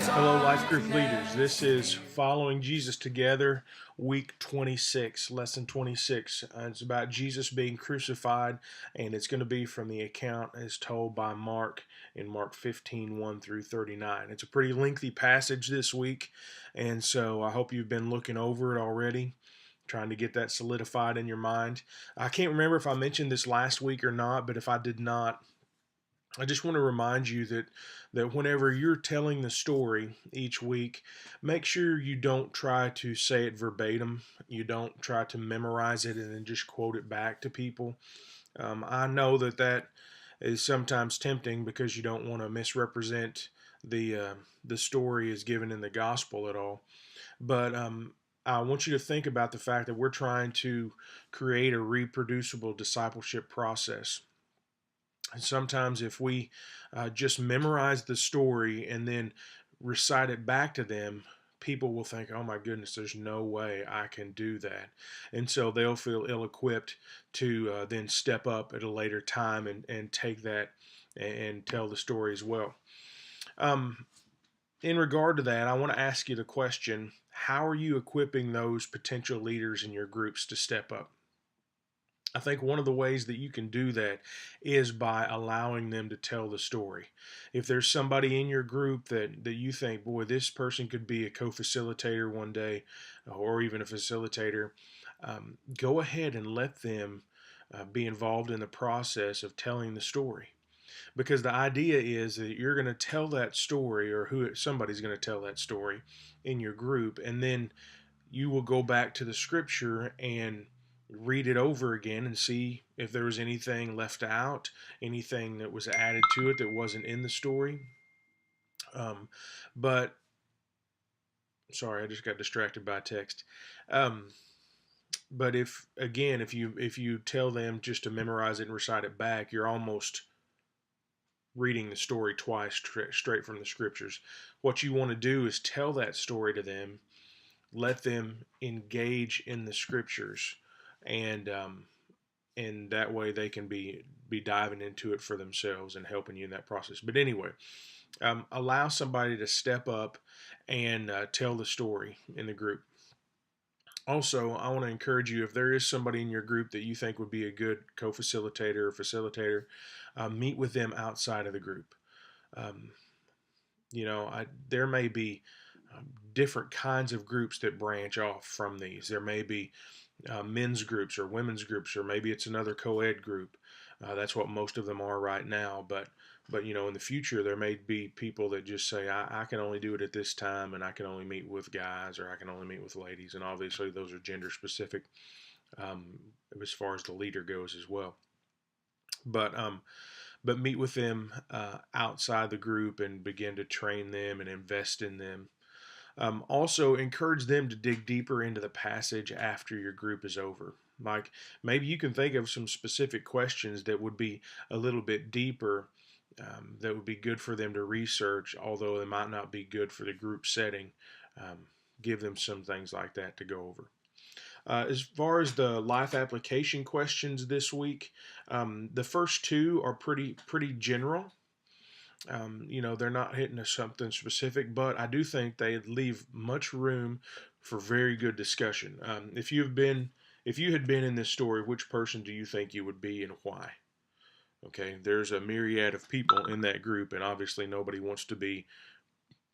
Hello, Life Group leaders. This is Following Jesus Together, week 26, lesson 26. It's about Jesus being crucified, and it's going to be from the account as told by Mark in Mark 15, 1 through 39. It's a pretty lengthy passage this week, and so I hope you've been looking over it already, trying to get that solidified in your mind. I can't remember if I mentioned this last week or not, but if I did not, I just want to remind you that whenever you're telling the story each week, make sure you don't try to say it verbatim. You don't try to memorize it and then just quote it back to people. I know that is sometimes tempting because you don't want to misrepresent the story as given in the gospel at all. But I want you to think about the fact that we're trying to create a reproducible discipleship process. And sometimes, if we just memorize the story and then recite it back to them, people will think, oh my goodness, there's no way I can do that. And so they'll feel ill equipped to then step up at a later time and take that and tell the story as well. Um, in regard to that, I want to ask you the question, how are you equipping those potential leaders in your groups to step up? I think one of the ways that you can do that is by allowing them to tell the story. If there's somebody in your group that you think, boy, this person could be a co facilitator one day or even a facilitator, go ahead and let them be involved in the process of telling the story. Because the idea is that you're going to tell that story, or somebody's going to tell that story in your group, and then you will go back to the scripture and read it over again and see if there was anything left out, anything that was added to it that wasn't in the story. Um, but sorry, I just got distracted by text. Um, but if you tell them just to memorize it and recite it back, you're almost reading the story twice straight from the scriptures. What you want to do is tell that story to them, let them engage in the scriptures, and that way they can be diving into it for themselves and helping you in that process. But anyway, allow somebody to step up and tell the story in the group. Also, I want to encourage you, if there is somebody in your group that you think would be a good co-facilitator or facilitator, meet with them outside of the group. Um, there may be different kinds of groups that branch off from these. There may be men's groups or women's groups, or maybe it's another co-ed group. That's what most of them are right now. But in the future there may be people that just say, I can only do it at this time, and I can only meet with guys, or I can only meet with ladies, and obviously those are gender specific um, as far as the leader goes as well. But meet with them outside the group and begin to train them and invest in them. Also, encourage them to dig deeper into the passage after your group is over. Like, maybe you can think of some specific questions that would be a little bit deeper, that would be good for them to research, although they might not be good for the group setting. Um, Give them some things like that to go over. As far as the life application questions this week, the first two are pretty general. They're not hitting us something specific, but I do think they leave much room for very good discussion. If you had been in this story, which person do you think you would be and why? Okay, there's a myriad of people in that group, and obviously nobody wants to be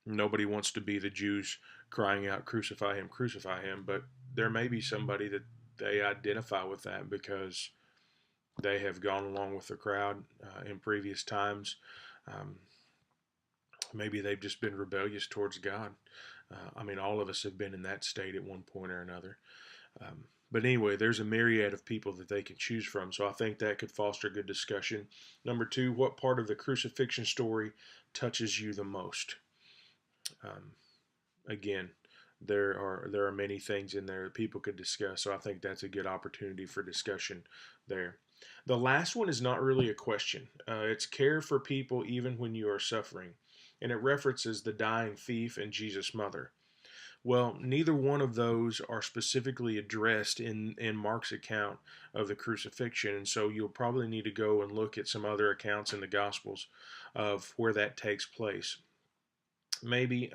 the Jews crying out, crucify him. But there may be somebody that they identify with that because they have gone along with the crowd in previous times. Um, Maybe they've just been rebellious towards God. All of us have been in that state at one point or another. But anyway, there's a myriad of people that they can choose from. So I think that could foster good discussion. Number two, what part of the crucifixion story touches you the most? Um, Again, there are many things in there that people could discuss. So I think that's a good opportunity for discussion there. The last one is not really a question. It's care for people even when you are suffering, and it references the dying thief and Jesus' mother. Well, neither one of those are specifically addressed in Mark's account of the crucifixion, and so you'll probably need to go and look at some other accounts in the Gospels of where that takes place. maybe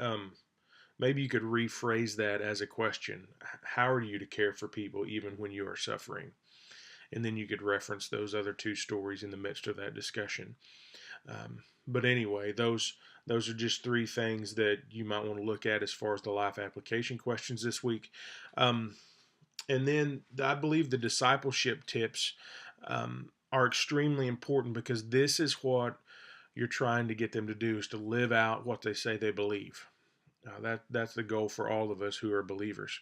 maybe you could rephrase that as a question. How are you to care for people even when you are suffering? And then you could reference those other two stories in the midst of that discussion. But anyway, those are just three things that you might want to look at as far as the life application questions this week. Um, and then I believe the discipleship tips are extremely important because this is what you're trying to get them to do, is to live out what they say they believe. That's the goal for all of us who are believers.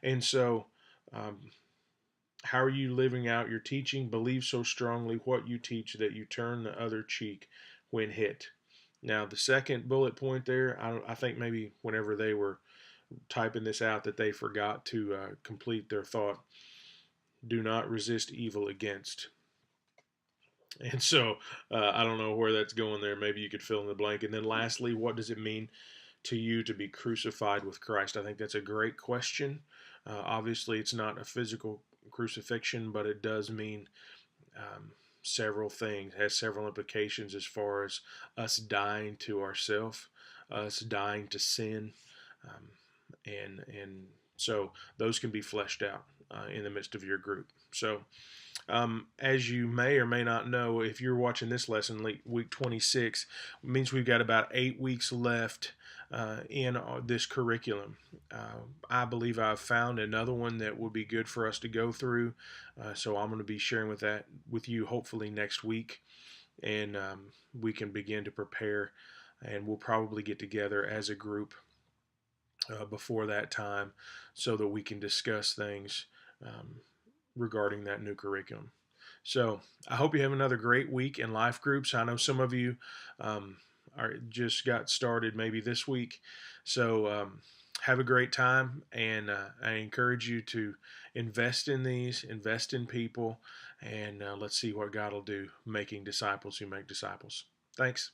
And so, um, how are you living out your teaching? Believe so strongly what you teach that you turn the other cheek when hit. Now, the second bullet point there, I think maybe whenever they were typing this out that they forgot to complete their thought. Do not resist evil against. And so I don't know where that's going there. Maybe you could fill in the blank. And then lastly, what does it mean to you to be crucified with Christ? I think that's a great question. Obviously, it's not a physical crucifixion, but it does mean several things, it has several implications as far as us dying to ourself, us dying to sin, um, and so those can be fleshed out in the midst of your group. So as you may or may not know, if you're watching this lesson, week 26, it means we've got about 8 weeks left in this curriculum. I believe I've found another one that would be good for us to go through. So I'm going to be sharing that with you hopefully next week, and we can begin to prepare, and we'll probably get together as a group before that time so that we can discuss things regarding that new curriculum. So I hope you have another great week in life groups. I know some of you are just got started maybe this week. So have a great time, and I encourage you to invest in these, invest in people, and let's see what God will do making disciples who make disciples. Thanks.